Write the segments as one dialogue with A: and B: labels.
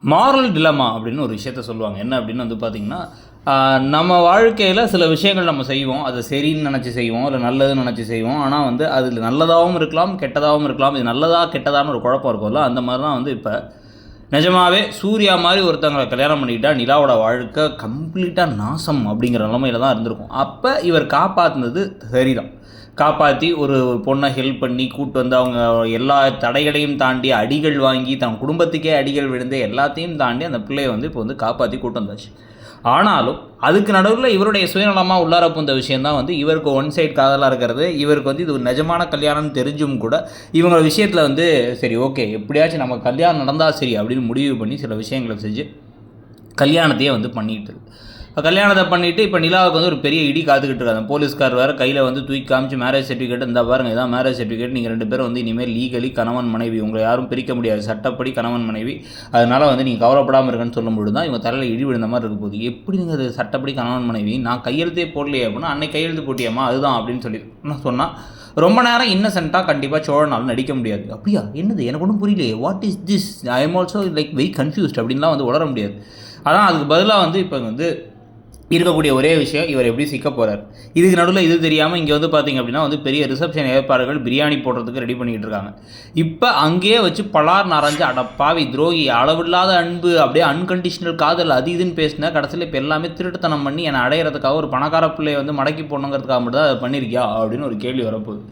A: Moral டிலமா அப்படின்னு ஒரு விஷயத்த சொல்லுவாங்க. என்ன அப்படின்னு வந்து பார்த்தீங்கன்னா, நம்ம வாழ்க்கையில் சில விஷயங்கள் நம்ம செய்வோம். அது சரின்னு நினச்சி செய்வோம், இல்லை நல்லதுன்னு நினச்சி செய்வோம். ஆனால் வந்து அதில் நல்லதாகவும் இருக்கலாம், கெட்டதாகவும் இருக்கலாம். இது நல்லதா கெட்டதான்னு ஒரு குழப்பம் இருக்கும்ல, அந்த மாதிரி தான் வந்து இப்போ நிஜமாவே சூர்யா மாதிரி ஒருத்தவங்களை கல்யாணம் பண்ணிக்கிட்டா நிலாவோட வாழ்க்கை கம்ப்ளீட்டாக நாசம் அப்படிங்கிற நிலமையில தான் இருந்திருக்கும். அப்போ இவர் காப்பாற்றினது சரிதான். காப்பாற்றி ஒரு பொண்ணை ஹெல்ப் பண்ணி கூட்டு வந்து அவங்க எல்லா தடைகளையும் தாண்டி அடிகள் வாங்கி தன் குடும்பத்துக்கே அடிகள் விழுந்து எல்லாத்தையும் தாண்டி அந்த பிள்ளையை வந்து இப்போ வந்து காப்பாற்றி கூட்டு வந்தாச்சு. ஆனாலும் அதுக்கு நடுவில் இவருடைய சுயநலமாக உள்ளார பூந்த விஷயந்தான் வந்து இவருக்கு ஒன் சைட் காதலாக இருக்கிறது. இவருக்கு வந்து இது ஒரு நிஜமான கல்யாணம்னு தெரிஞ்சும் கூட இவங்க விஷயத்தில் வந்து சரி ஓகே எப்படியாச்சும் நம்ம கல்யாணம் நடந்தால் சரி அப்படின்னு முடிவு பண்ணி சில விஷயங்களை செஞ்சு கல்யாணத்தையே வந்து பண்ணிக்கிட்டு கல்யாணத்தை பண்ணிவிட்டு இப்போ நிலாவுக்கு வந்து ஒரு பெரிய இடி காத்துக்கிட்டு இருக்காங்க. போலீஸ்கார் வேறு கையில் வந்து தூக்கி காமிச்சு மேரேஜ் சர்டிஃபிகேட் இந்த பாருங்க இதான் மேரேஜ் சர்டிஃபிகேட், நீங்கள் 2 பேரும் வந்து இனிமேல் லீகலி கணவன் மனைவி, உங்களை யாரும் பிரிக்க முடியாது, சட்டப்படி கணவன் மனைவி, அதனால் வந்து நீங்கள் கவலைப்படாமல் இருக்குன்னு சொல்லும்போது தான் இவங்க தலையில் இடி விழுந்த மாதிரி இருக்க போகுது. எப்படி நீங்கள் அது சட்டப்படி கணவன் மனைவி, நான் கையெழுத்தே போடலையே அப்படின்னா அன்னைக்கு கையெழுத்து போட்டியாமா அதுதான் அப்படின்னு சொல்லி நான் சொன்னால் ரொம்ப நேரம் இன்னசென்ட்டாக கண்டிப்பாக சோழனால் நடிக்க முடியாது. அப்படியா என்னது எனக்கு ஒன்றும் புரியலையே, what is this, I am also like very confused அப்படின்லாம் வந்து உளர முடியாது. அதான் அதுக்கு பதிலாக வந்து இப்போ வந்து இருக்கக்கூடிய ஒரே விஷயம் இவர் எப்படி சிக்க போகிறார். இதுக்கு நடுவில் இது தெரியாமல் இங்கே வந்து பார்த்திங்க அப்படின்னா வந்து பெரிய ரிசப்ஷன் ஏற்பாடுகள் பிரியாணி போடுறதுக்கு ரெடி பண்ணிக்கிட்டு இருக்காங்க. இப்போ அங்கேயே வச்சு பலார் நரைஞ்சு அடப்பாவி துரோகி அளவில்லாத அன்பு அப்படியே அன்கண்டிஷனல் காதல் அது இதுன்னு பேசினா கடைசியில் இப்போ எல்லாமே திருட்டுத்தனம் பண்ணி என்னை அடையிறதுக்காக ஒரு பணக்கார பிள்ளையை வந்து மடக்கி போடணுங்கிறதுக்காக மட்டும் தான் அதை பண்ணியிருக்கியா அப்படின்னு ஒரு கேள்வி வரப்போகுது.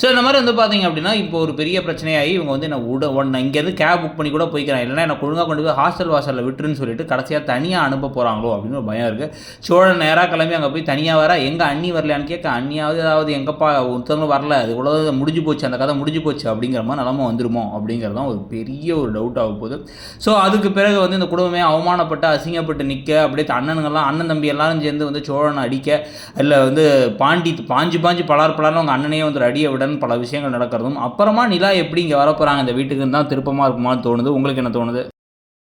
A: ஸோ இந்த மாதிரி வந்து பார்த்திங்க அப்படின்னா இப்போ ஒரு பெரிய பிரச்சனையாகி இவங்க வந்து நான் இங்கேருந்து கேப் புக் பண்ணி கூட போய்க்கிறேன், இல்லைனா எனக்கு ஒழுங்காக கொண்டு போய் ஹாஸ்டல் வாசலில் விட்டுருன்னு சொல்லிட்டு கடைசியாக தனியாக அனுப்ப போகிறாங்களோ அப்படின்னு ஒரு பயம் இருக்குது. சோழன் நேராக கிளம்பி அங்கே போய் தனியாக வர எங்கள் அண்ணி வரலையான்னு கேட்க அண்ணியாவது ஏதாவது எங்கப்பா ஒருத்தவங்களும் வரல, அது இவ்வளோ முடிஞ்சு போச்சு, அந்த கதை முடிஞ்சு போச்சு அப்படிங்கிற மாதிரி நிலமை வந்துருமோ அப்படிங்கிறது தான் ஒரு பெரிய ஒரு டவுட் ஆக போகுது. ஸோ அதுக்கு பிறகு வந்து இந்த குடும்பமே அவமானப்பட்டு அசிங்கப்பட்டு நிற்க அப்படியே அண்ணனுங்கள்லாம் அண்ணன் தம்பி எல்லாரும் சேர்ந்து வந்து சோழனை அடிக்க, இல்லை வந்து பாஞ்சு பலார்னு அவங்க அண்ணனையே வந்து அடிய விட பல விஷயங்கள் நடக்கிறதும் அப்புறமா நிலா எப்படி இங்கே வரப்போகிறாங்க இந்த வீட்டுக்குன்னு தான் திருப்பமாக இருக்குமான்னு தோணுது. உங்களுக்கு என்ன தோணுது?